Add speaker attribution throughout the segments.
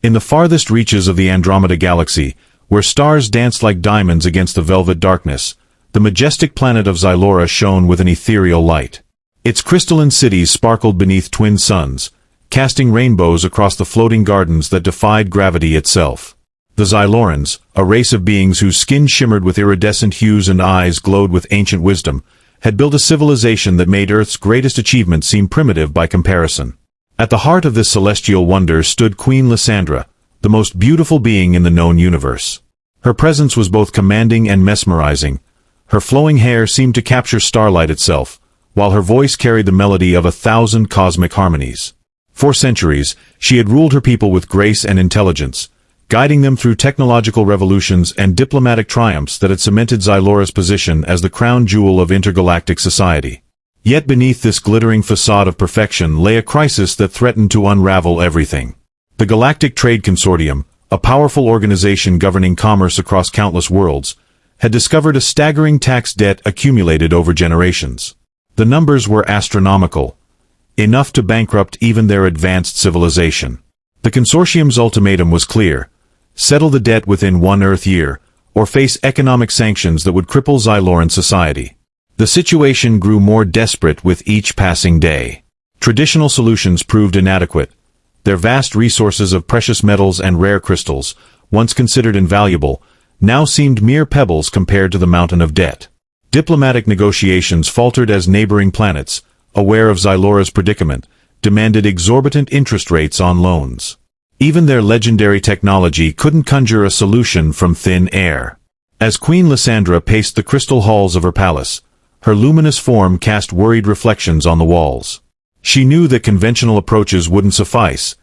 Speaker 1: In the farthest reaches of the Andromeda Galaxy, where stars danced like diamonds against the velvet darkness, the majestic planet of Xylora shone with an ethereal light. Its crystalline cities sparkled beneath twin suns, casting rainbows across the floating gardens that defied gravity itself. The Xylorans, a race of beings whose skin shimmered with iridescent hues and eyes glowed with ancient wisdom, had built a civilization that made Earth's greatest achievements seem primitive by comparison. At the heart of this celestial wonder stood Queen Lysandra, the most beautiful being in the known universe. Her presence was both commanding and mesmerizing. Her flowing hair seemed to capture starlight itself, while her voice carried the melody of 1,000 cosmic harmonies. For centuries, she had ruled her people with grace and intelligence, guiding them through technological revolutions and diplomatic triumphs that had cemented Xylora's position as the crown jewel of intergalactic society. Yet beneath this glittering facade of perfection lay a crisis that threatened to unravel everything. The Galactic Trade Consortium, a powerful organization governing commerce across countless worlds, had discovered a staggering tax debt accumulated over generations. The numbers were astronomical, enough to bankrupt even their advanced civilization. The consortium's ultimatum was clear: settle the debt within one Earth year, or face economic sanctions that would cripple Xyloran society. The situation grew more desperate with each passing day. Traditional solutions proved inadequate. Their vast resources of precious metals and rare crystals, once considered invaluable, now seemed mere pebbles compared to the mountain of debt. Diplomatic negotiations faltered as neighboring planets, aware of Xylora's predicament, demanded exorbitant interest rates on loans. Even their legendary technology couldn't conjure a solution from thin air. As Queen Lysandra paced the crystal halls of her palace, her luminous form cast worried reflections on the walls. She knew that conventional approaches wouldn't suffice.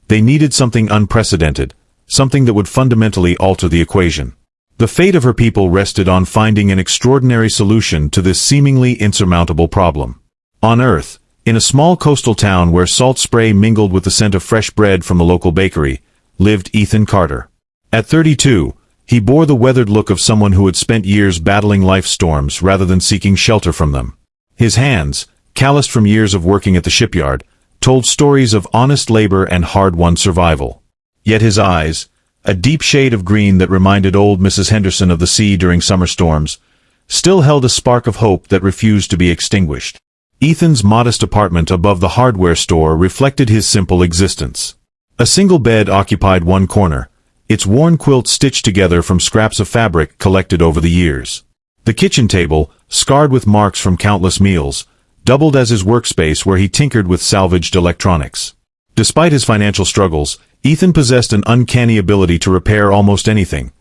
Speaker 1: They needed something unprecedented, something that would fundamentally alter the equation. The fate of her people rested on finding an extraordinary solution to this seemingly insurmountable problem. On Earth, in a small coastal town where salt spray mingled with the scent of fresh bread from the local bakery, lived Ethan Carter. At 32, he bore the weathered look of someone who had spent years battling life's storms rather than seeking shelter from them. His hands, calloused from years of working at the shipyard, told stories of honest labor and hard-won survival. Yet his eyes, a deep shade of green that reminded old Mrs. Henderson of the sea during summer storms, still held a spark of hope that refused to be extinguished. Ethan's modest apartment above the hardware store reflected his simple existence. A single bed occupied one corner, its worn quilt stitched together from scraps of fabric collected over the years. The kitchen table, scarred with marks from countless meals, doubled as his workspace where he tinkered with salvaged electronics. Despite his financial struggles, Ethan possessed an uncanny ability to repair almost anything.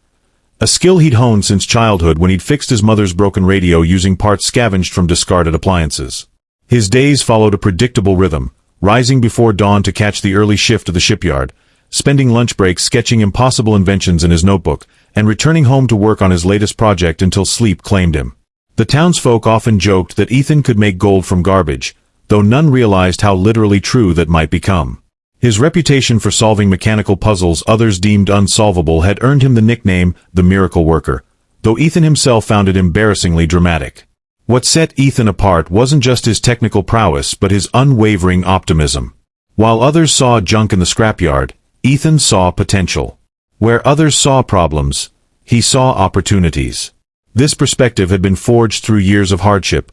Speaker 1: A skill he'd honed since childhood when he'd fixed his mother's broken radio using parts scavenged from discarded appliances. His days followed a predictable rhythm, rising before dawn to catch the early shift of the shipyard, spending lunch breaks sketching impossible inventions in his notebook, and returning home to work on his latest project until sleep claimed him. The townsfolk often joked that Ethan could make gold from garbage, though none realized how literally true that might become. His reputation for solving mechanical puzzles others deemed unsolvable had earned him the nickname, the Miracle Worker, though Ethan himself found it embarrassingly dramatic. What set Ethan apart wasn't just his technical prowess but his unwavering optimism. While others saw junk in the scrapyard, Ethan saw potential. Where others saw problems, he saw opportunities. This perspective had been forged through years of hardship,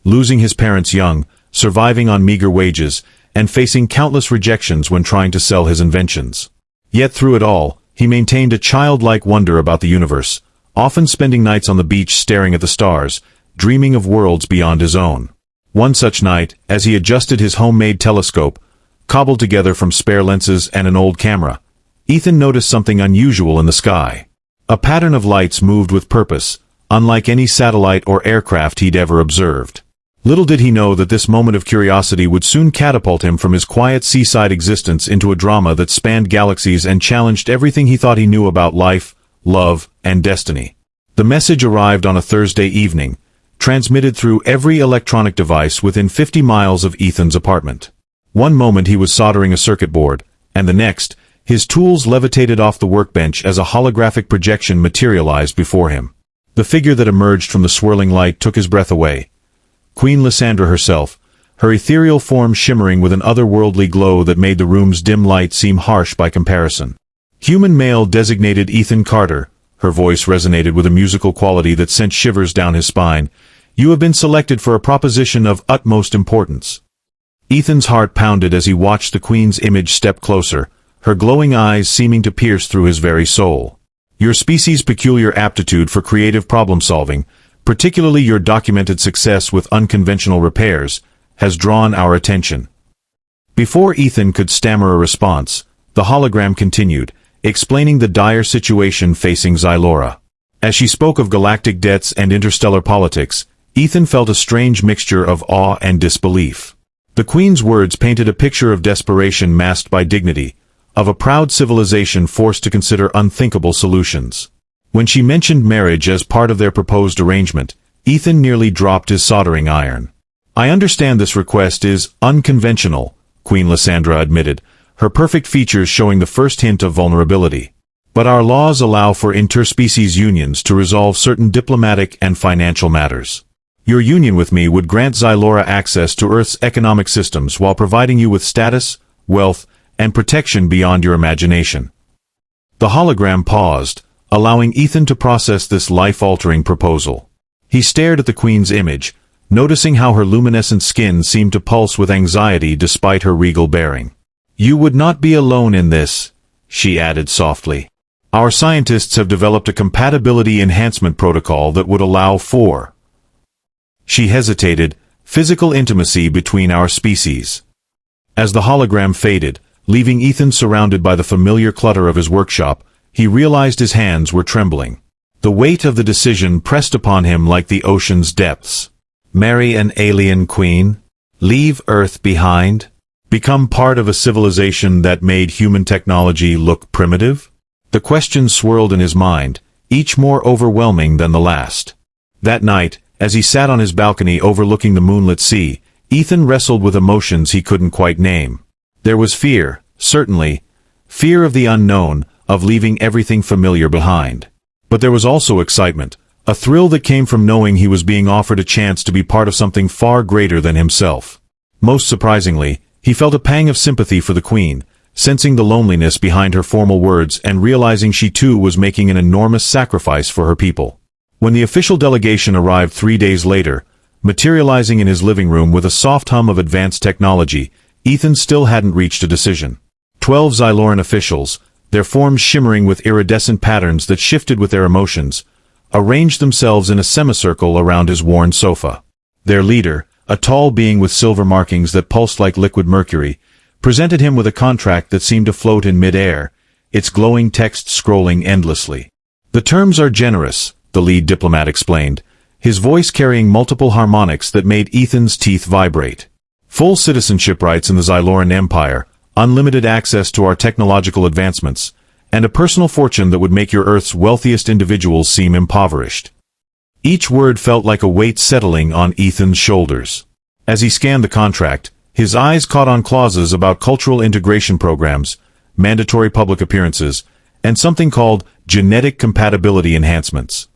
Speaker 1: losing his parents young, surviving on meager wages, and facing countless rejections when trying to sell his inventions. Yet through it all, he maintained a childlike wonder about the universe, often spending nights on the beach staring at the stars, dreaming of worlds beyond his own. One such night, as he adjusted his homemade telescope, cobbled together from spare lenses and an old camera, Ethan noticed something unusual in the sky. A pattern of lights moved with purpose, unlike any satellite or aircraft he'd ever observed. Little did he know that this moment of curiosity would soon catapult him from his quiet seaside existence into a drama that spanned galaxies and challenged everything he thought he knew about life, love, and destiny. The message arrived on a Thursday evening, transmitted through every electronic device within 50 miles of Ethan's apartment. One moment he was soldering a circuit board, and the next, his tools levitated off the workbench as a holographic projection materialized before him. The figure that emerged from the swirling light took his breath away. Queen Lysandra herself, her ethereal form shimmering with an otherworldly glow that made the room's dim light seem harsh by comparison. Human male designated Ethan Carter. Her voice resonated with a musical quality that sent shivers down his spine. You have been selected for a proposition of utmost importance. Ethan's heart pounded as he watched the Queen's image step closer, her glowing eyes seeming to pierce through his very soul. Your species' peculiar aptitude for creative problem-solving, particularly your documented success with unconventional repairs, has drawn our attention. Before Ethan could stammer a response, the hologram continued, explaining the dire situation facing Xylora. As she spoke of galactic debts and interstellar politics, Ethan felt a strange mixture of awe and disbelief. The Queen's words painted a picture of desperation masked by dignity, of a proud civilization forced to consider unthinkable solutions. When she mentioned marriage as part of their proposed arrangement, Ethan nearly dropped his soldering iron. I understand this request is unconventional, Queen Lysandra admitted, her perfect features showing the first hint of vulnerability. But our laws allow for interspecies unions to resolve certain diplomatic and financial matters. Your union with me would grant Xylora access to Earth's economic systems while providing you with status, wealth, and protection beyond your imagination. The hologram paused, allowing Ethan to process this life-altering proposal. He stared at the Queen's image, noticing how her luminescent skin seemed to pulse with anxiety despite her regal bearing. You would not be alone in this, she added softly. Our scientists have developed a compatibility enhancement protocol that would allow for... She hesitated, physical intimacy between our species. As the hologram faded, leaving Ethan surrounded by the familiar clutter of his workshop, he realized his hands were trembling. The weight of the decision pressed upon him like the ocean's depths. Marry an alien queen? Leave Earth behind? Become part of a civilization that made human technology look primitive? The questions swirled in his mind, each more overwhelming than the last. That night, as he sat on his balcony overlooking the moonlit sea, Ethan wrestled with emotions he couldn't quite name. There was fear, certainly, fear of the unknown, of leaving everything familiar behind. But there was also excitement, a thrill that came from knowing he was being offered a chance to be part of something far greater than himself. Most surprisingly, he felt a pang of sympathy for the Queen, sensing the loneliness behind her formal words and realizing she too was making an enormous sacrifice for her people. When the official delegation arrived 3 days later, materializing in his living room with a soft hum of advanced technology, Ethan still hadn't reached a decision. 12 Xyloran officials, their forms shimmering with iridescent patterns that shifted with their emotions, arranged themselves in a semicircle around his worn sofa. Their leader, a tall being with silver markings that pulsed like liquid mercury, presented him with a contract that seemed to float in mid-air, its glowing text scrolling endlessly. The terms are generous, the lead diplomat explained, his voice carrying multiple harmonics that made Ethan's teeth vibrate. Full citizenship rights in the Xyloran Empire, unlimited access to our technological advancements, and a personal fortune that would make your Earth's wealthiest individuals seem impoverished. Each word felt like a weight settling on Ethan's shoulders. As he scanned the contract, his eyes caught on clauses about cultural integration programs, mandatory public appearances, and something called genetic compatibility enhancements.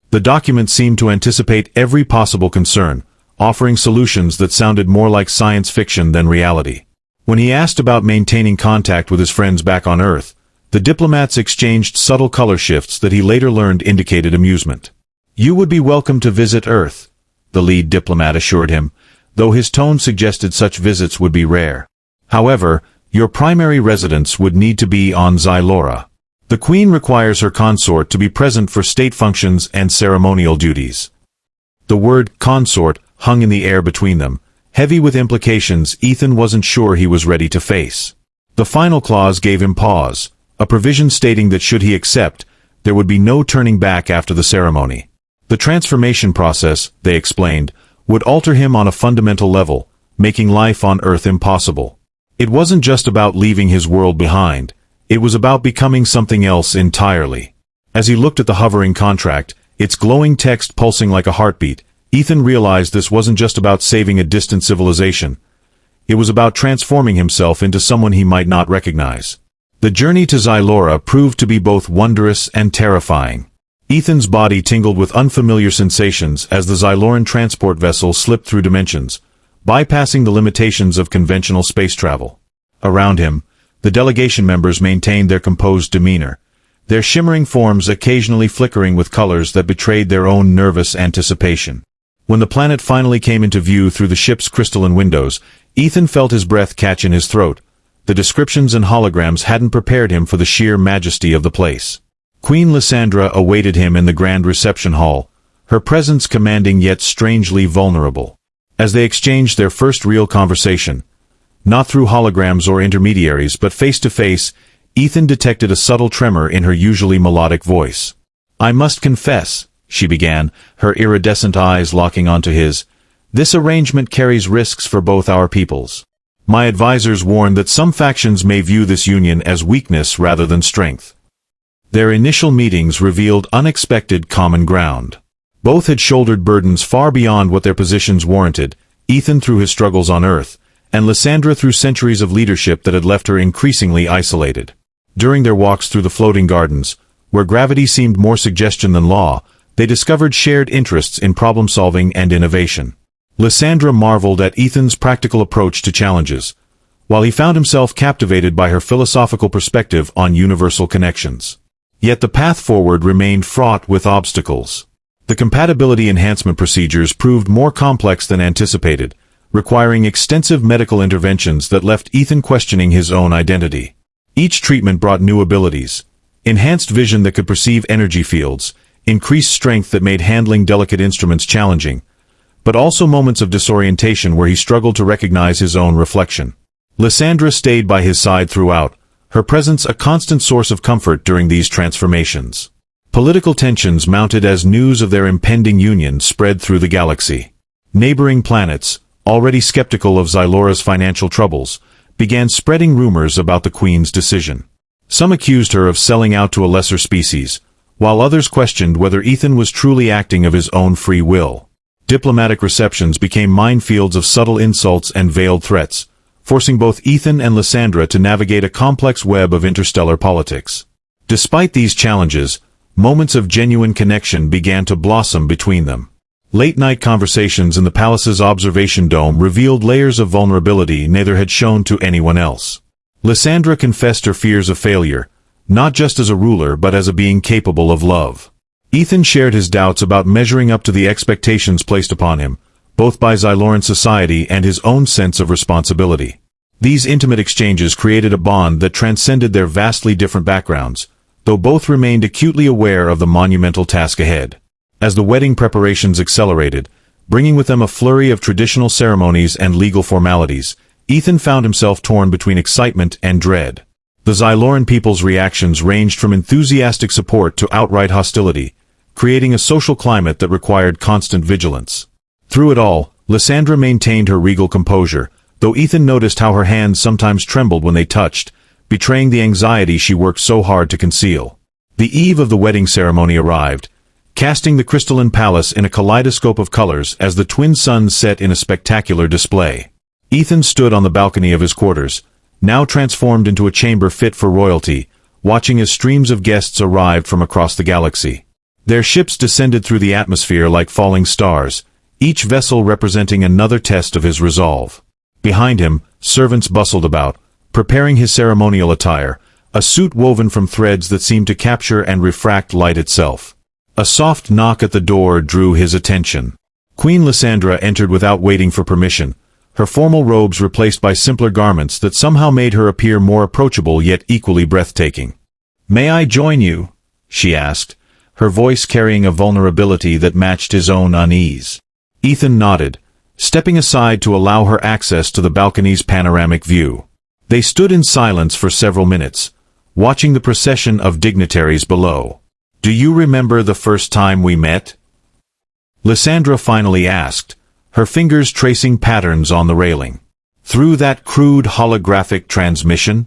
Speaker 1: The document seemed to anticipate every possible concern, offering solutions that sounded more like science fiction than reality. When he asked about maintaining contact with his friends back on Earth, the diplomats exchanged subtle color shifts that he later learned indicated amusement. You would be welcome to visit Earth, the lead diplomat assured him, though his tone suggested such visits would be rare. However, your primary residence would need to be on Xylora. The Queen requires her consort to be present for state functions and ceremonial duties. The word consort hung in the air between them, heavy with implications Ethan wasn't sure he was ready to face. The final clause gave him pause, a provision stating that should he accept, there would be no turning back after the ceremony. The transformation process, they explained, would alter him on a fundamental level, making life on Earth impossible. It wasn't just about leaving his world behind, it was about becoming something else entirely. As he looked at the hovering contract, its glowing text pulsing like a heartbeat, Ethan realized this wasn't just about saving a distant civilization. It was about transforming himself into someone he might not recognize. The journey to Xylora proved to be both wondrous and terrifying. Ethan's body tingled with unfamiliar sensations as the Xyloran transport vessel slipped through dimensions, bypassing the limitations of conventional space travel. Around him, the delegation members maintained their composed demeanor, their shimmering forms occasionally flickering with colors that betrayed their own nervous anticipation. When the planet finally came into view through the ship's crystalline windows, Ethan felt his breath catch in his throat. The descriptions and holograms hadn't prepared him for the sheer majesty of the place. Queen Lysandra awaited him in the grand reception hall, her presence commanding yet strangely vulnerable. As they exchanged their first real conversation, not through holograms or intermediaries but face to face, Ethan detected a subtle tremor in her usually melodic voice. "I must confess," she began, her iridescent eyes locking onto his, "this arrangement carries risks for both our peoples. My advisors warn that some factions may view this union as weakness rather than strength." Their initial meetings revealed unexpected common ground. Both had shouldered burdens far beyond what their positions warranted, Ethan through his struggles on Earth, and Lysandra through centuries of leadership that had left her increasingly isolated. During their walks through the floating gardens, where gravity seemed more suggestion than law, they discovered shared interests in problem-solving and innovation. Lysandra marveled at Ethan's practical approach to challenges, while he found himself captivated by her philosophical perspective on universal connections. Yet the path forward remained fraught with obstacles. The compatibility enhancement procedures proved more complex than anticipated, requiring extensive medical interventions that left Ethan questioning his own identity. Each treatment brought new abilities: enhanced vision that could perceive energy fields, increased strength that made handling delicate instruments challenging, but also moments of disorientation where he struggled to recognize his own reflection. Lysandra stayed by his side throughout, her presence a constant source of comfort during these transformations. Political tensions mounted as news of their impending union spread through the galaxy. Neighboring planets, already skeptical of Xylora's financial troubles, began spreading rumors about the Queen's decision. Some accused her of selling out to a lesser species, while others questioned whether Ethan was truly acting of his own free will. Diplomatic receptions became minefields of subtle insults and veiled threats, forcing both Ethan and Lysandra to navigate a complex web of interstellar politics. Despite these challenges, moments of genuine connection began to blossom between them. Late-night conversations in the palace's observation dome revealed layers of vulnerability neither had shown to anyone else. Lysandra confessed her fears of failure, not just as a ruler but as a being capable of love. Ethan shared his doubts about measuring up to the expectations placed upon him, both by Xyloran society and his own sense of responsibility. These intimate exchanges created a bond that transcended their vastly different backgrounds, though both remained acutely aware of the monumental task ahead. As the wedding preparations accelerated, bringing with them a flurry of traditional ceremonies and legal formalities, Ethan found himself torn between excitement and dread. The Xyloran people's reactions ranged from enthusiastic support to outright hostility, creating a social climate that required constant vigilance. Through it all, Lysandra maintained her regal composure, though Ethan noticed how her hands sometimes trembled when they touched, betraying the anxiety she worked so hard to conceal. The eve of the wedding ceremony arrived, casting the crystalline palace in a kaleidoscope of colors as the twin suns set in a spectacular display. Ethan stood on the balcony of his quarters, now transformed into a chamber fit for royalty, watching as streams of guests arrived from across the galaxy. Their ships descended through the atmosphere like falling stars, each vessel representing another test of his resolve. Behind him, servants bustled about, preparing his ceremonial attire, a suit woven from threads that seemed to capture and refract light itself. A soft knock at the door drew his attention. Queen Lysandra entered without waiting for permission, her formal robes replaced by simpler garments that somehow made her appear more approachable yet equally breathtaking. "May I join you?" she asked, her voice carrying a vulnerability that matched his own unease. Ethan nodded, stepping aside to allow her access to the balcony's panoramic view. They stood in silence for several minutes, watching the procession of dignitaries below. "Do you remember the first time we met?" Lysandra finally asked, her fingers tracing patterns on the railing. "Through that crude holographic transmission?"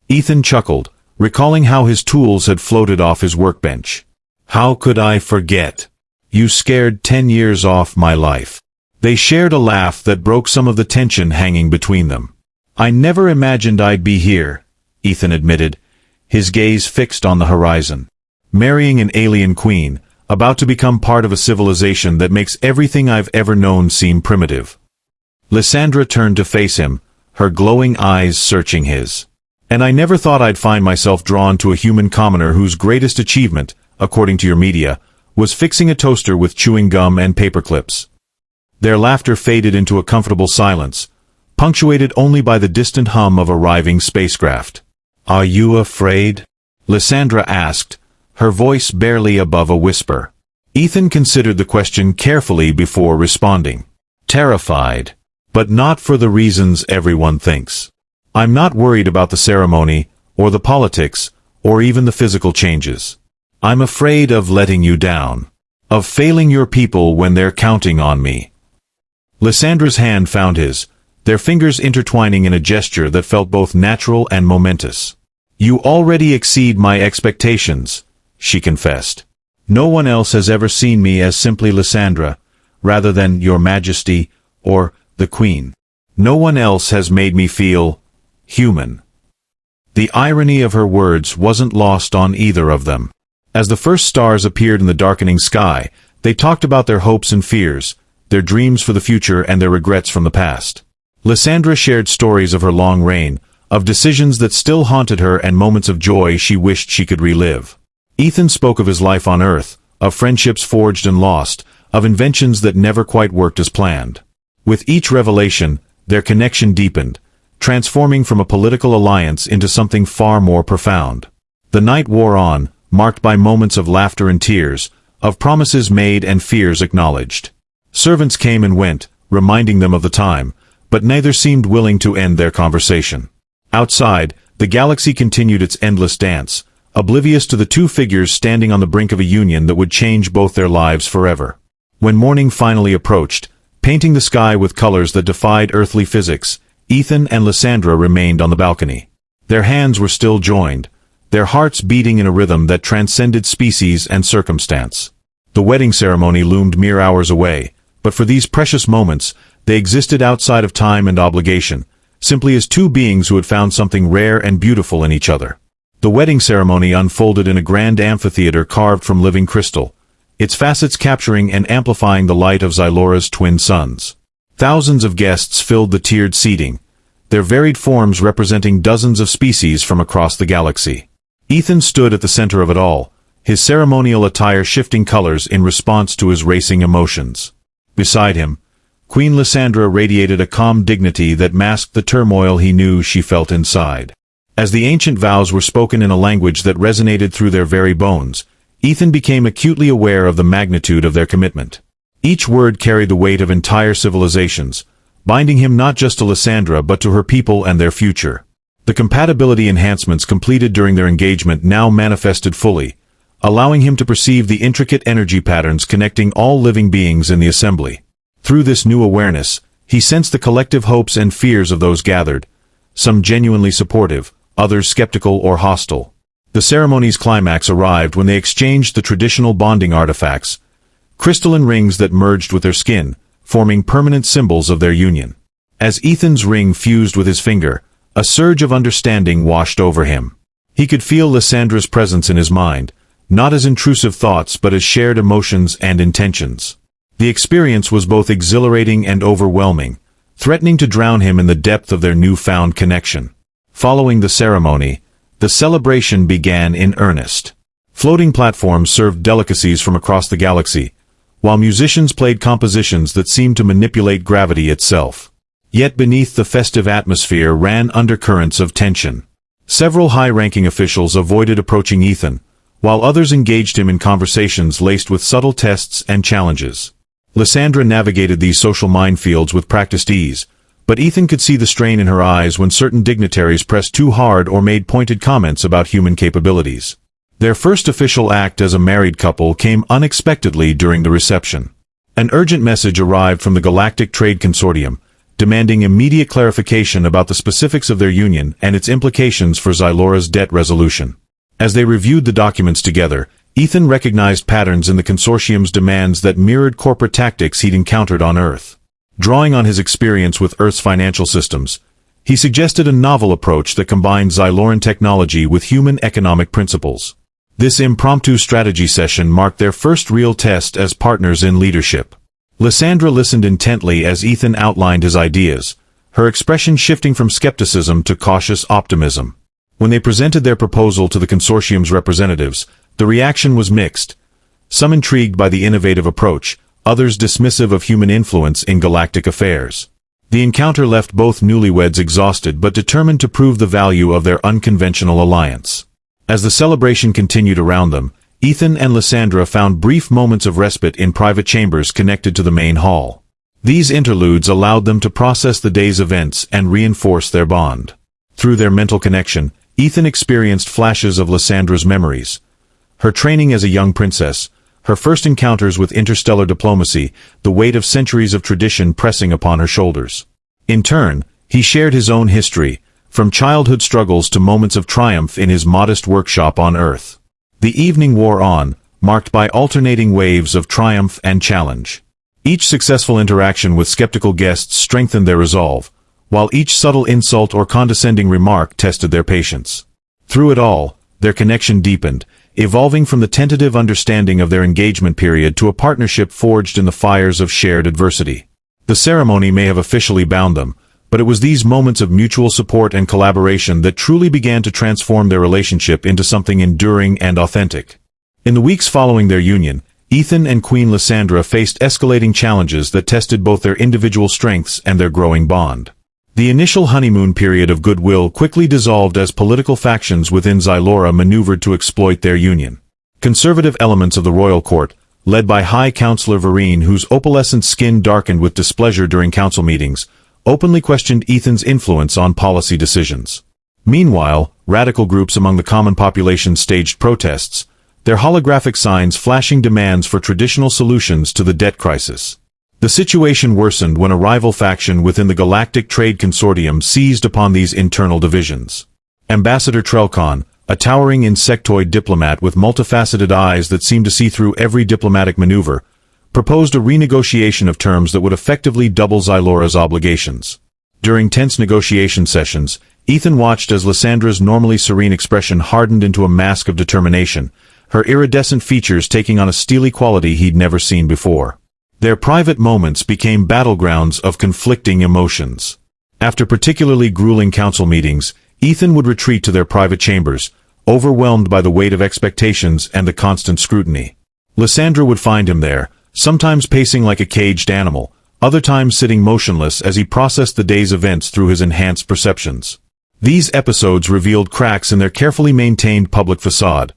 Speaker 1: Ethan chuckled, recalling how his tools had floated off his workbench. "How could I forget? You scared 10 years off my life." They shared a laugh that broke some of the tension hanging between them. "I never imagined I'd be here," Ethan admitted, his gaze fixed on the horizon. "Marrying an alien queen, about to become part of a civilization that makes everything I've ever known seem primitive." Lysandra turned to face him, her glowing eyes searching his. And I never thought I'd find myself drawn to a human commoner whose greatest achievement, according to your media, was fixing a toaster with chewing gum and paper clips." Their laughter faded into a comfortable silence, punctuated only by the distant hum of arriving spacecraft. "Are you afraid?" Lysandra asked, her voice barely above a whisper. Ethan considered the question carefully before responding. "Terrified. But not for the reasons everyone thinks. I'm not worried about the ceremony, or the politics, or even the physical changes. I'm afraid of letting you down. Of failing your people when they're counting on me." Lysandra's hand found his, their fingers intertwining in a gesture that felt both natural and momentous. "You already exceed my expectations," she confessed. "No one else has ever seen me as simply Lysandra, rather than Your Majesty, or the Queen. No one else has made me feel human." The irony of her words wasn't lost on either of them. As the first stars appeared in the darkening sky, they talked about their hopes and fears, their dreams for the future and their regrets from the past. Lysandra shared stories of her long reign, of decisions that still haunted her and moments of joy she wished she could relive. Ethan spoke of his life on Earth, of friendships forged and lost, of inventions that never quite worked as planned. With each revelation, their connection deepened, transforming from a political alliance into something far more profound. The night wore on, marked by moments of laughter and tears, of promises made and fears acknowledged. Servants came and went, reminding them of the time, but neither seemed willing to end their conversation. Outside, the galaxy continued its endless dance, oblivious to the two figures standing on the brink of a union that would change both their lives forever. When morning finally approached, painting the sky with colors that defied earthly physics, Ethan and Lysandra remained on the balcony. Their hands were still joined, their hearts beating in a rhythm that transcended species and circumstance. The wedding ceremony loomed mere hours away, but for these precious moments, they existed outside of time and obligation, simply as two beings who had found something rare and beautiful in each other. The wedding ceremony unfolded in a grand amphitheater carved from living crystal, its facets capturing and amplifying the light of Xylora's twin suns. Thousands of guests filled the tiered seating, their varied forms representing dozens of species from across the galaxy. Ethan stood at the center of it all, his ceremonial attire shifting colors in response to his racing emotions. Beside him, Queen Lysandra radiated a calm dignity that masked the turmoil he knew she felt inside. As the ancient vows were spoken in a language that resonated through their very bones, Ethan became acutely aware of the magnitude of their commitment. Each word carried the weight of entire civilizations, binding him not just to Lysandra but to her people and their future. The compatibility enhancements completed during their engagement now manifested fully, allowing him to perceive the intricate energy patterns connecting all living beings in the assembly. Through this new awareness, he sensed the collective hopes and fears of those gathered, some genuinely supportive, others skeptical or hostile. The ceremony's climax arrived when they exchanged the traditional bonding artifacts, crystalline rings that merged with their skin, forming permanent symbols of their union. As Ethan's ring fused with his finger, a surge of understanding washed over him. He could feel Lysandra's presence in his mind, not as intrusive thoughts but as shared emotions and intentions. The experience was both exhilarating and overwhelming, threatening to drown him in the depth of their newfound connection. Following the ceremony, the celebration began in earnest. Floating platforms served delicacies from across the galaxy, while musicians played compositions that seemed to manipulate gravity itself. Yet beneath the festive atmosphere ran undercurrents of tension. Several high-ranking officials avoided approaching Ethan, while others engaged him in conversations laced with subtle tests and challenges. Lysandra navigated these social minefields with practiced ease, but Ethan could see the strain in her eyes when certain dignitaries pressed too hard or made pointed comments about human capabilities. Their first official act as a married couple came unexpectedly during the reception. An urgent message arrived from the Galactic Trade Consortium, demanding immediate clarification about the specifics of their union and its implications for Xylora's debt resolution. As they reviewed the documents together, Ethan recognized patterns in the consortium's demands that mirrored corporate tactics he'd encountered on Earth. Drawing on his experience with Earth's financial systems, he suggested a novel approach that combined Xyloran technology with human economic principles. This impromptu strategy session marked their first real test as partners in leadership. Lysandra listened intently as Ethan outlined his ideas, her expression shifting from skepticism to cautious optimism. When they presented their proposal to the consortium's representatives, the reaction was mixed. Some intrigued by the innovative approach, others dismissive of human influence in galactic affairs. The encounter left both newlyweds exhausted but determined to prove the value of their unconventional alliance. As the celebration continued around them, Ethan and Lysandra found brief moments of respite in private chambers connected to the main hall. These interludes allowed them to process the day's events and reinforce their bond. Through their mental connection, Ethan experienced flashes of Lysandra's memories. Her training as a young princess, her first encounters with interstellar diplomacy, the weight of centuries of tradition pressing upon her shoulders. In turn, he shared his own history, from childhood struggles to moments of triumph in his modest workshop on Earth. The evening wore on, marked by alternating waves of triumph and challenge. Each successful interaction with skeptical guests strengthened their resolve, while each subtle insult or condescending remark tested their patience. Through it all, their connection deepened, evolving from the tentative understanding of their engagement period to a partnership forged in the fires of shared adversity. The ceremony may have officially bound them, but it was these moments of mutual support and collaboration that truly began to transform their relationship into something enduring and authentic. In the weeks following their union, Ethan and Queen Lysandra faced escalating challenges that tested both their individual strengths and their growing bond. The initial honeymoon period of goodwill quickly dissolved as political factions within Zylora maneuvered to exploit their union. Conservative elements of the royal court, led by High Counselor Vereen, whose opalescent skin darkened with displeasure during council meetings, openly questioned Ethan's influence on policy decisions. Meanwhile, radical groups among the common population staged protests, their holographic signs flashing demands for traditional solutions to the debt crisis. The situation worsened when a rival faction within the Galactic Trade Consortium seized upon these internal divisions. Ambassador Trelcon, a towering insectoid diplomat with multifaceted eyes that seemed to see through every diplomatic maneuver, proposed a renegotiation of terms that would effectively double Zylora's obligations. During tense negotiation sessions, Ethan watched as Lysandra's normally serene expression hardened into a mask of determination, her iridescent features taking on a steely quality he'd never seen before. Their private moments became battlegrounds of conflicting emotions. After particularly grueling council meetings, Ethan would retreat to their private chambers, overwhelmed by the weight of expectations and the constant scrutiny. Lysandra would find him there, sometimes pacing like a caged animal, other times sitting motionless as he processed the day's events through his enhanced perceptions. These episodes revealed cracks in their carefully maintained public facade,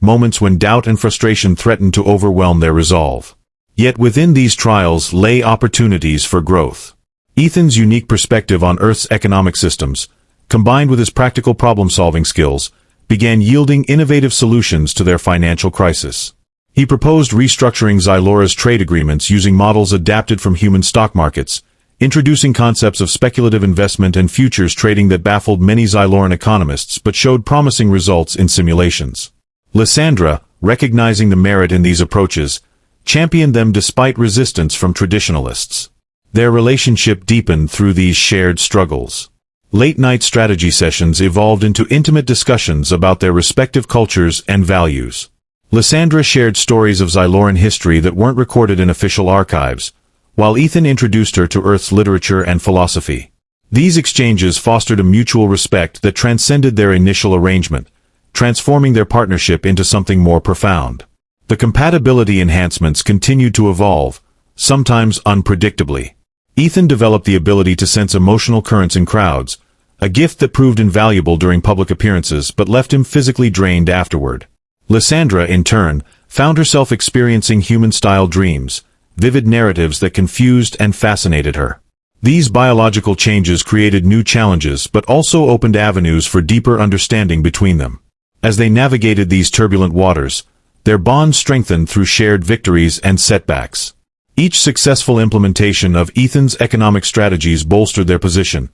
Speaker 1: moments when doubt and frustration threatened to overwhelm their resolve. Yet within these trials lay opportunities for growth. Ethan's unique perspective on Earth's economic systems, combined with his practical problem-solving skills, began yielding innovative solutions to their financial crisis. He proposed restructuring Zylora's trade agreements using models adapted from human stock markets, introducing concepts of speculative investment and futures trading that baffled many Zyloran economists but showed promising results in simulations. Lysandra, recognizing the merit in these approaches, championed them despite resistance from traditionalists. Their relationship deepened through these shared struggles. Late-night strategy sessions evolved into intimate discussions about their respective cultures and values. Lysandra shared stories of Zyloran history that weren't recorded in official archives, while Ethan introduced her to Earth's literature and philosophy. These exchanges fostered a mutual respect that transcended their initial arrangement, transforming their partnership into something more profound. The compatibility enhancements continued to evolve, sometimes unpredictably. Ethan developed the ability to sense emotional currents in crowds, a gift that proved invaluable during public appearances but left him physically drained afterward. Lysandra, in turn, found herself experiencing human-style dreams, vivid narratives that confused and fascinated her. These biological changes created new challenges but also opened avenues for deeper understanding between them. As they navigated these turbulent waters, their bond strengthened through shared victories and setbacks. Each successful implementation of Ethan's economic strategies bolstered their position,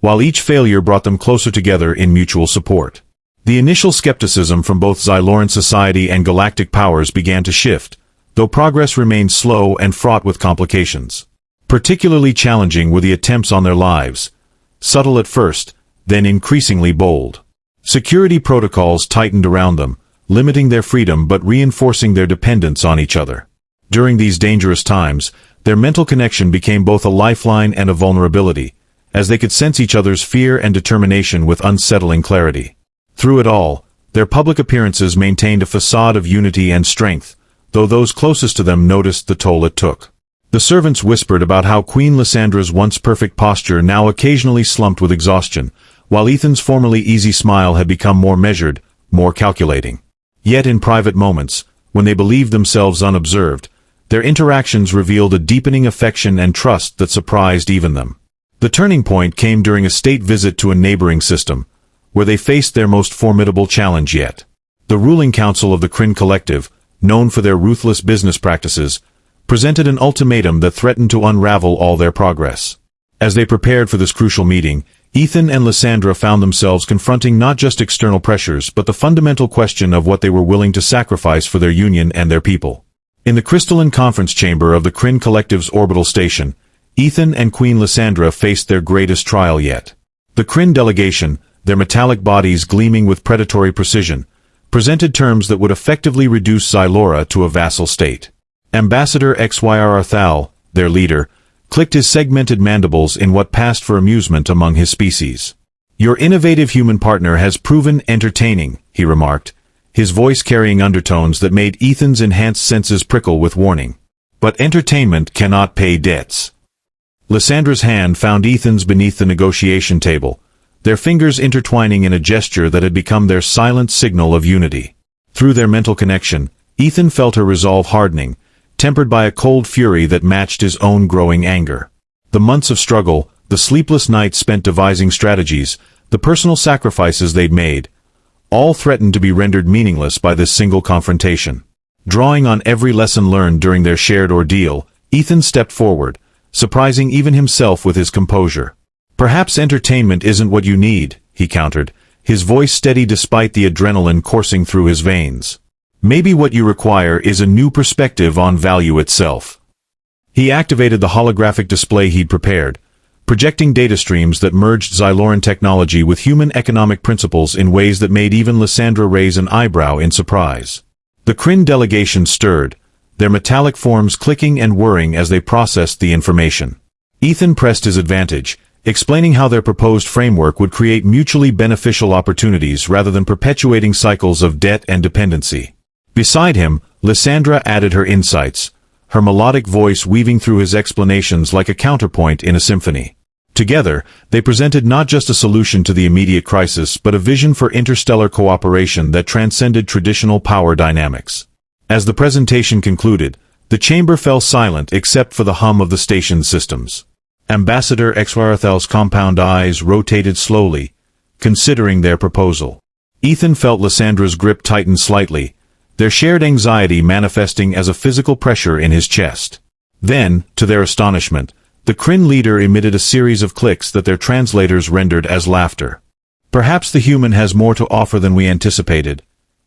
Speaker 1: while each failure brought them closer together in mutual support. The initial skepticism from both Zyloran society and galactic powers began to shift, though progress remained slow and fraught with complications. Particularly challenging were the attempts on their lives, subtle at first, then increasingly bold. Security protocols tightened around them, limiting their freedom but reinforcing their dependence on each other. During these dangerous times, their mental connection became both a lifeline and a vulnerability, as they could sense each other's fear and determination with unsettling clarity. Through it all, their public appearances maintained a facade of unity and strength, though those closest to them noticed the toll it took. The servants whispered about how Queen Lysandra's once perfect posture now occasionally slumped with exhaustion, while Ethan's formerly easy smile had become more measured, more calculating. Yet in private moments, when they believed themselves unobserved, their interactions revealed a deepening affection and trust that surprised even them. The turning point came during a state visit to a neighboring system, where they faced their most formidable challenge yet. The ruling council of the Kryn Collective, known for their ruthless business practices, presented an ultimatum that threatened to unravel all their progress. As they prepared for this crucial meeting, Ethan and Lysandra found themselves confronting not just external pressures but the fundamental question of what they were willing to sacrifice for their union and their people. In the crystalline conference chamber of the Kryn Collective's orbital station, Ethan and Queen Lysandra faced their greatest trial yet. The Kryn delegation, their metallic bodies gleaming with predatory precision, presented terms that would effectively reduce Zylora to a vassal state. Ambassador HFY Thal, their leader, clicked his segmented mandibles in what passed for amusement among his species. "Your innovative human partner has proven entertaining," he remarked, his voice carrying undertones that made Ethan's enhanced senses prickle with warning. "But entertainment cannot pay debts." Lysandra's hand found Ethan's beneath the negotiation table, their fingers intertwining in a gesture that had become their silent signal of unity. Through their mental connection, Ethan felt her resolve hardening, tempered by a cold fury that matched his own growing anger. The months of struggle, the sleepless nights spent devising strategies, the personal sacrifices they'd made, all threatened to be rendered meaningless by this single confrontation. Drawing on every lesson learned during their shared ordeal, Ethan stepped forward, surprising even himself with his composure. "Perhaps entertainment isn't what you need," he countered, his voice steady despite the adrenaline coursing through his veins. "Maybe what you require is a new perspective on value itself." He activated the holographic display he'd prepared, projecting data streams that merged Zyloran technology with human economic principles in ways that made even Lysandra raise an eyebrow in surprise. The Kryn delegation stirred, their metallic forms clicking and whirring as they processed the information. Ethan pressed his advantage, explaining how their proposed framework would create mutually beneficial opportunities rather than perpetuating cycles of debt and dependency. Beside him, Lysandra added her insights, her melodic voice weaving through his explanations like a counterpoint in a symphony. Together, they presented not just a solution to the immediate crisis but a vision for interstellar cooperation that transcended traditional power dynamics. As the presentation concluded, the chamber fell silent except for the hum of the station's systems. Ambassador Exwarathal's compound eyes rotated slowly, considering their proposal. Ethan felt Lysandra's grip tighten slightly, their shared anxiety manifesting as a physical pressure in his chest. Then, to their astonishment, the Kryn leader emitted a series of clicks that their translators rendered as laughter. "Perhaps the human has more to offer than we anticipated,"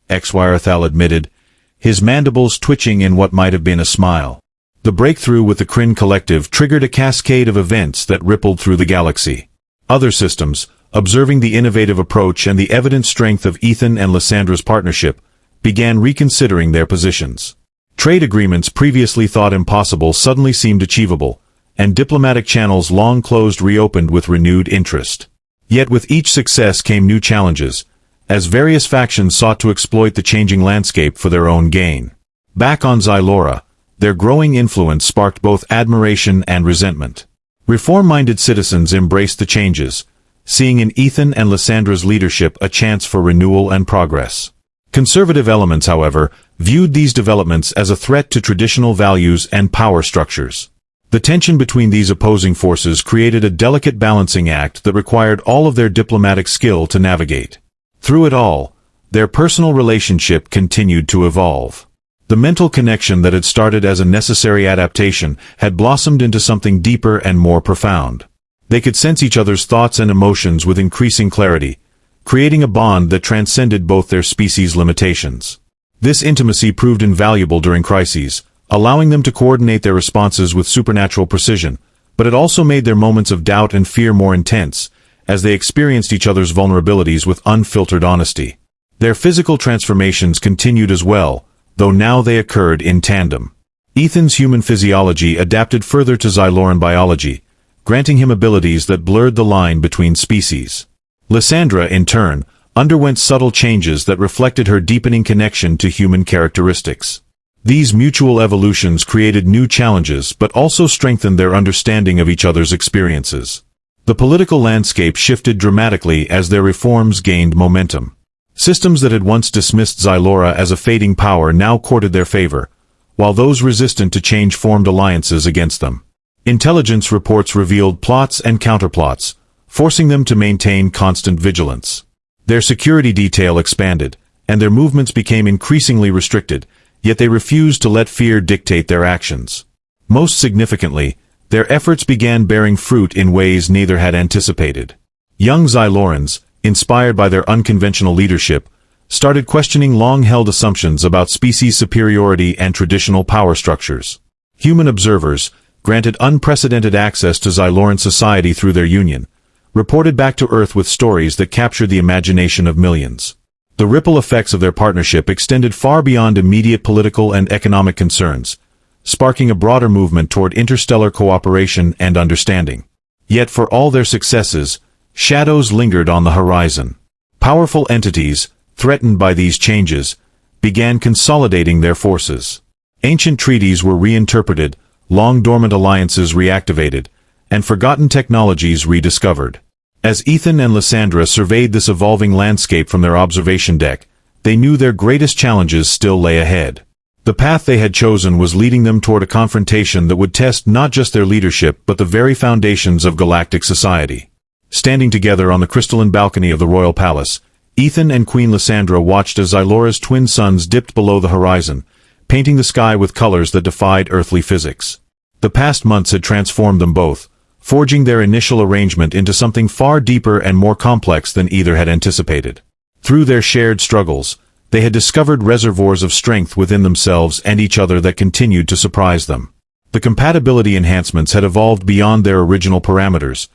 Speaker 1: Exwarathal admitted, his mandibles twitching in what might have been a smile. The breakthrough with the Kryn Collective triggered a cascade of events that rippled through the galaxy. Other systems, observing the innovative approach and the evident strength of Ethan and Lysandra's partnership, began reconsidering their positions. Trade agreements previously thought impossible suddenly seemed achievable, and diplomatic channels long closed reopened with renewed interest. Yet with each success came new challenges, as various factions sought to exploit the changing landscape for their own gain. Back on Zylora, their growing influence sparked both admiration and resentment. Reform-minded citizens embraced the changes, seeing in Ethan and Lysandra's leadership a chance for renewal and progress. Conservative elements, however, viewed these developments as a threat to traditional values and power structures. The tension between these opposing forces created a delicate balancing act that required all of their diplomatic skill to navigate. Through it all, their personal relationship continued to evolve. The mental connection that had started as a necessary adaptation had blossomed into something deeper and more profound. They could sense each other's thoughts and emotions with increasing clarity, creating a bond that transcended both their species' limitations. This intimacy proved invaluable during crises, allowing them to coordinate their responses with supernatural precision, but it also made their moments of doubt and fear more intense, as they experienced each other's vulnerabilities with unfiltered honesty. Their physical transformations continued as well, though now they occurred in tandem. Ethan's human physiology adapted further to Zyloran biology, granting him abilities that blurred the line between species. Lysandra, in turn, underwent subtle changes that reflected her deepening connection to human characteristics. These mutual evolutions created new challenges but also strengthened their understanding of each other's experiences. The political landscape shifted dramatically as their reforms gained momentum. Systems that had once dismissed Xylora as a fading power now courted their favor, while those resistant to change formed alliances against them. Intelligence reports revealed plots and counterplots, forcing them to maintain constant vigilance. Their security detail expanded, and their movements became increasingly restricted, yet they refused to let fear dictate their actions. Most significantly, their efforts began bearing fruit in ways neither had anticipated. Young Xylorans, inspired by their unconventional leadership, started questioning long-held assumptions about species superiority and traditional power structures. Human observers, granted unprecedented access to Xyloran society through their union, reported back to Earth with stories that captured the imagination of millions. The ripple effects of their partnership extended far beyond immediate political and economic concerns, sparking a broader movement toward interstellar cooperation and understanding. Yet for all their successes, shadows lingered on the horizon. Powerful entities, threatened by these changes, began consolidating their forces. Ancient treaties were reinterpreted, long-dormant alliances reactivated, and forgotten technologies rediscovered. As Ethan and Lysandra surveyed this evolving landscape from their observation deck, they knew their greatest challenges still lay ahead. The path they had chosen was leading them toward a confrontation that would test not just their leadership but the very foundations of galactic society. Standing together on the crystalline balcony of the royal palace, Ethan and Queen Lysandra watched as Xylora's twin suns dipped below the horizon, painting the sky with colors that defied earthly physics. The past months had transformed them both, forging their initial arrangement into something far deeper and more complex than either had anticipated. Through their shared struggles, they had discovered reservoirs of strength within themselves and each other that continued to surprise them. The compatibility enhancements had evolved beyond their original parameters,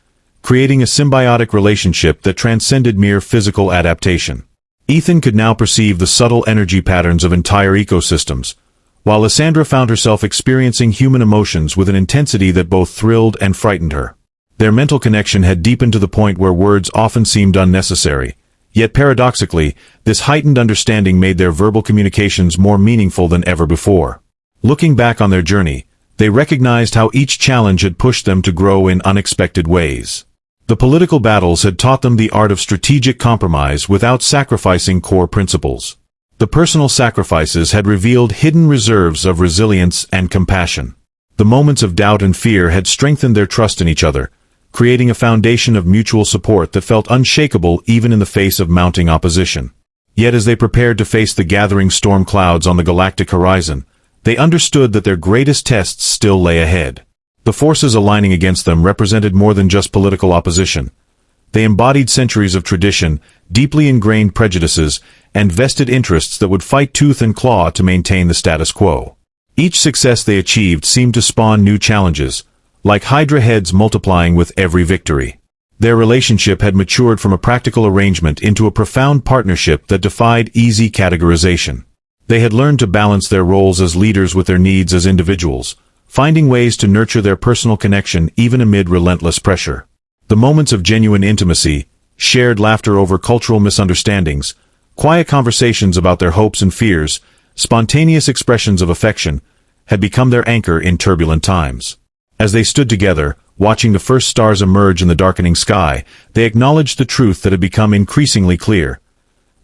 Speaker 1: creating a symbiotic relationship that transcended mere physical adaptation. Ethan could now perceive the subtle energy patterns of entire ecosystems, while Lysandra found herself experiencing human emotions with an intensity that both thrilled and frightened her. Their mental connection had deepened to the point where words often seemed unnecessary, yet paradoxically, this heightened understanding made their verbal communications more meaningful than ever before. Looking back on their journey, they recognized how each challenge had pushed them to grow in unexpected ways. The political battles had taught them the art of strategic compromise without sacrificing core principles. The personal sacrifices had revealed hidden reserves of resilience and compassion. The moments of doubt and fear had strengthened their trust in each other, creating a foundation of mutual support that felt unshakable even in the face of mounting opposition. Yet as they prepared to face the gathering storm clouds on the galactic horizon, they understood that their greatest tests still lay ahead. The forces aligning against them represented more than just political opposition. They embodied centuries of tradition, deeply ingrained prejudices, and vested interests that would fight tooth and claw to maintain the status quo. Each success they achieved seemed to spawn new challenges, like Hydra heads multiplying with every victory. Their relationship had matured from a practical arrangement into a profound partnership that defied easy categorization. They had learned to balance their roles as leaders with their needs as individuals, finding ways to nurture their personal connection even amid relentless pressure. The moments of genuine intimacy, shared laughter over cultural misunderstandings, quiet conversations about their hopes and fears, spontaneous expressions of affection, had become their anchor in turbulent times. As they stood together, watching the first stars emerge in the darkening sky, they acknowledged the truth that had become increasingly clear.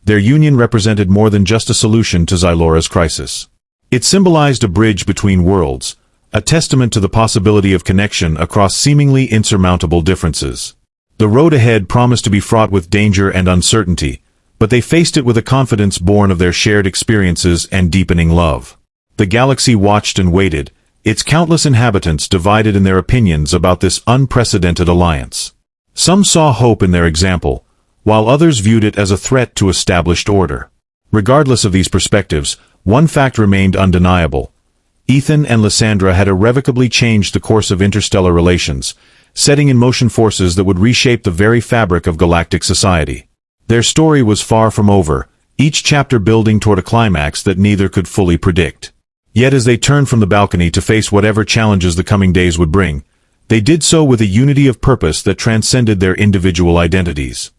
Speaker 1: Their union represented more than just a solution to Xylora's crisis. It symbolized a bridge between worlds, a testament to the possibility of connection across seemingly insurmountable differences. The road ahead promised to be fraught with danger and uncertainty, but they faced it with a confidence born of their shared experiences and deepening love. The galaxy watched and waited, its countless inhabitants divided in their opinions about this unprecedented alliance. Some saw hope in their example, while others viewed it as a threat to established order. Regardless of these perspectives, one fact remained undeniable. Ethan and Lysandra had irrevocably changed the course of interstellar relations, setting in motion forces that would reshape the very fabric of galactic society. Their story was far from over, each chapter building toward a climax that neither could fully predict. Yet as they turned from the balcony to face whatever challenges the coming days would bring, they did so with a unity of purpose that transcended their individual identities.